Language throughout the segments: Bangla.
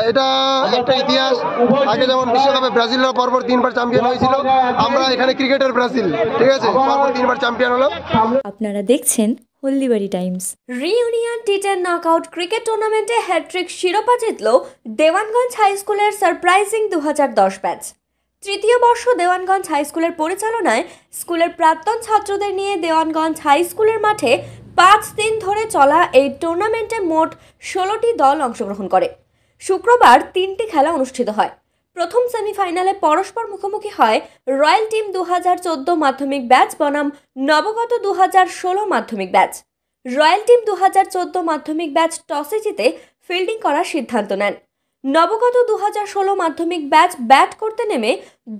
এটা একটা ইতিহাস। আগে যেমন বিশ্বকাপে ব্রাজিলরা পরপর 3বার চ্যাম্পিয়ন হয়েছিল, আমরা এখানে ক্রিকেটের ব্রাজিল, ঠিক আছে, পরপর 3বার চ্যাম্পিয়ন হলো। আপনারা দেখছেন হলদিবাড়ি টাইমস। রিউনিয়ন টি10 নকআউট ক্রিকেট টুর্নামেন্টে হ্যাট্রিক শিরোপা জিতল দেওয়ানগঞ্জ হাই স্কুলের সারপ্রাইজিং 2010 ব্যাচ। তৃতীয় বর্ষ দেওয়ানগঞ্জ হাই স্কুলের পরিচালনায় স্কুলের প্রাক্তন ছাত্রদের নিয়ে দেওয়ানগঞ্জ হাই স্কুলের মাঠে 5 দিন ধরে চলা এই টুর্নামেন্টে মোট 16টি দল অংশগ্রহণ করে। শুক্রবার 3টি খেলা অনুষ্ঠিত হয়। প্রথম সেমিফাইনালে পরস্পর মুখোমুখি হয় রয়্যাল টিম 2014 মাধ্যমিক ব্যাচ বনাম নবগত 2016 মাধ্যমিক ব্যাচ। রয়্যাল টিম 2014 মাধ্যমিক ব্যাচ টসে জিতে ফিল্ডিং করার সিদ্ধান্ত নেন। নবগত 2016 মাধ্যমিক ব্যাচ ব্যাট করতে নেমে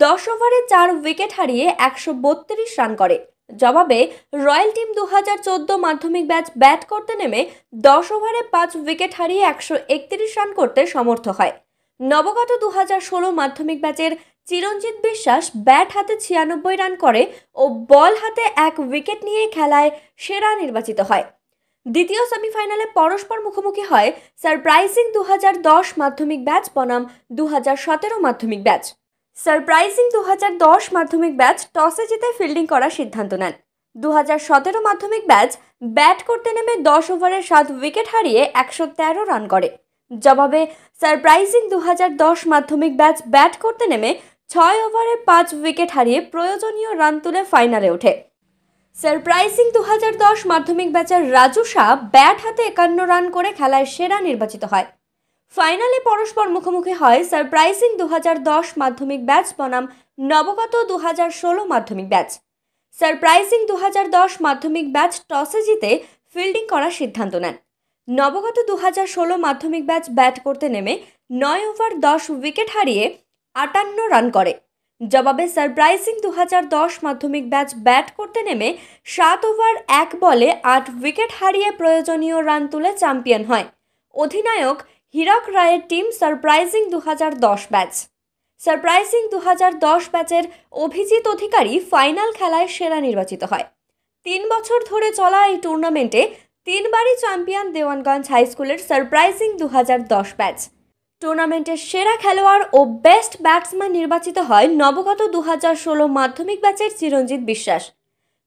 10 ওভারে 4 উইকেট হারিয়ে 132 রান করে। জবাবে রয়্যাল টিম 2014 মাধ্যমিক ব্যাচ ব্যাট করতে নেমে 10 ওভারে 5 উইকেট হারিয়ে 131 রান করতে সমর্থ হয়। নবগত 2016 মাধ্যমিক ব্যাচের চিরঞ্জিত বিশ্বাস ব্যাট হাতে 96 রান করে ও বল হাতে 1 উইকেট নিয়ে খেলায় সেরা নির্বাচিত হয়। দ্বিতীয় সেমিফাইনালে পরস্পর মুখোমুখি হয় সারপ্রাইজিং 2010 মাধ্যমিক ব্যাচ বনাম 2017 মাধ্যমিক ব্যাচ। সারপ্রাইজিং 2010 মাধ্যমিক ব্যাচ টসে জিতে ফিল্ডিং করার সিদ্ধান্ত নেন। 2017 মাধ্যমিক ব্যাচ ব্যাট করতে নেমে 10 ওভারে 7 উইকেট হারিয়ে 113 রান করে। জবাবে সারপ্রাইজিং 2010 মাধ্যমিক ব্যাচ ব্যাট করতে নেমে 6 ওভারে 5 উইকেট হারিয়ে প্রয়োজনীয় রান তুলে ফাইনালে ওঠে। সারপ্রাইজিং 2010 মাধ্যমিক ব্যাচের রাজু শাহ ব্যাট হাতে 51 রান করে খেলায় সেরা নির্বাচিত হয়। ফাইনালে পরস্পর মুখোমুখি হয় সারপ্রাইজিং 2010 মাধ্যমিক ব্যাচ বনাম নবগত 2016 মাধ্যমিক ব্যাচ। সারপ্রাইজিং 2010 মাধ্যমিক ব্যাচ টসে জিতে ফিল্ডিং করার সিদ্ধান্ত নেন। নবগত 2016 মাধ্যমিক ব্যাচ ব্যাট করতে নেমে 9 ওভার 10 উইকেট হারিয়ে 58 রান করে। জবাবে সারপ্রাইজিং 2010 মাধ্যমিক ব্যাচ ব্যাট করতে নেমে 7 ওভার 1 বলে 8 উইকেট হারিয়ে প্রয়োজনীয় রান তুলে চ্যাম্পিয়ন হয়। অধিনায়ক হীরক রায়ের টিম সারপ্রাইজিং 2010 ব্যাচ। সারপ্রাইজিং 2010 ব্যাচের অভিজিৎ অধিকারী ফাইনাল খেলায় সেরা নির্বাচিত হয়। 3 বছর ধরে চলা এই টুর্নামেন্টে 3বারই চ্যাম্পিয়ন দেওয়ানগঞ্জ হাই স্কুলের সারপ্রাইজিং 2010 ব্যাচ। টুর্নামেন্টের সেরা খেলোয়াড় ও বেস্ট ব্যাটসম্যান নির্বাচিত হয় নবগত 2016 মাধ্যমিক ব্যাচের চিরঞ্জিত বিশ্বাস।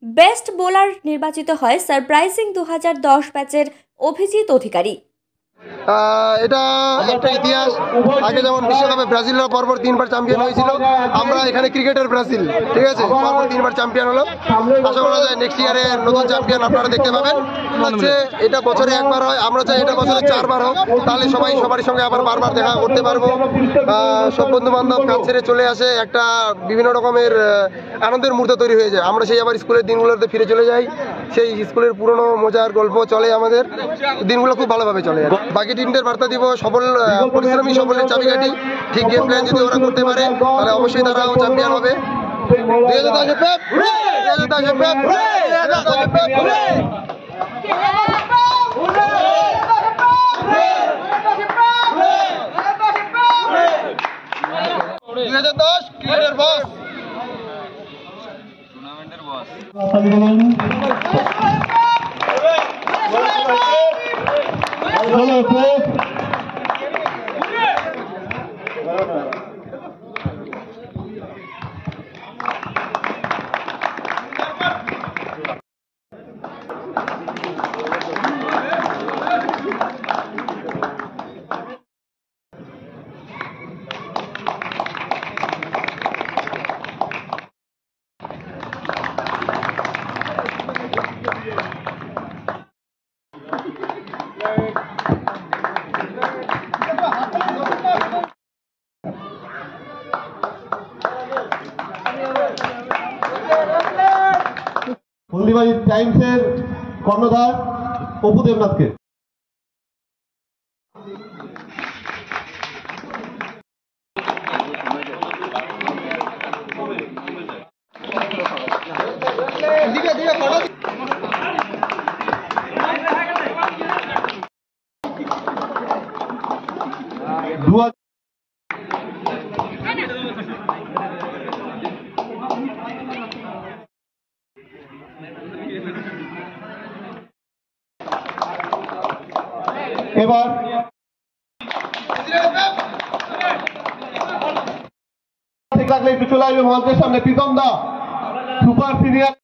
বেস্ট বোলার নির্বাচিত হয় সারপ্রাইজিং 2010 ব্যাচের অভিজিৎ অধিকারী। এটা একটা ইতিহাস। আগে যেমন বিশ্বকাপে ব্রাজিলরা পরপর 3বার চ্যাম্পিয়ন হয়েছিল, আমরা এখানে ক্রিকেটের ব্রাজিল, ঠিক আছে, পরপর 3বার চ্যাম্পিয়ন হলো। আশা করা যায় নেক্সট ইয়ারে নতুন চ্যাম্পিয়ন আপনারা দেখতে পাবেন। হচ্ছে এটা বছরে 1বার হয়, আমরা চাই এটা বছরে 4বার হোক, তাহলে সবাই সবার সঙ্গে আবার বারবার দেখা করতে পারবো। সব বন্ধু বান্ধব কাজ ছেড়ে চলে আসে, একটা বিভিন্ন রকমের আনন্দের মুহূর্ত তৈরি হয়ে যায়। আমরা সেই আবার স্কুলের দিনগুলোতে ফিরে চলে যাই, সেই স্কুলের পুরনো মজার গল্প চলে, আমাদের দিনগুলো খুব ভালোভাবে চলে। বাকি টিমদের বার্তা দিব, সফল পরিশ্রমী সফলের চাবিকাঠি। ঠিক গেম প্ল্যান যদি ওরা করতে পারে তাহলে অবশ্যই তারাও চ্যাম্পিয়ন হবে। ক্রিকেটের বস, টুর্নামেন্টের বস। হলদিবাড়ি টাইমসের কর্ণধার অপু দেবনাথকে। এবার ঠিক লাগলে একটু চলে আসবে মঞ্চের সামনে প্রীতম দা সুপার সিনিয়র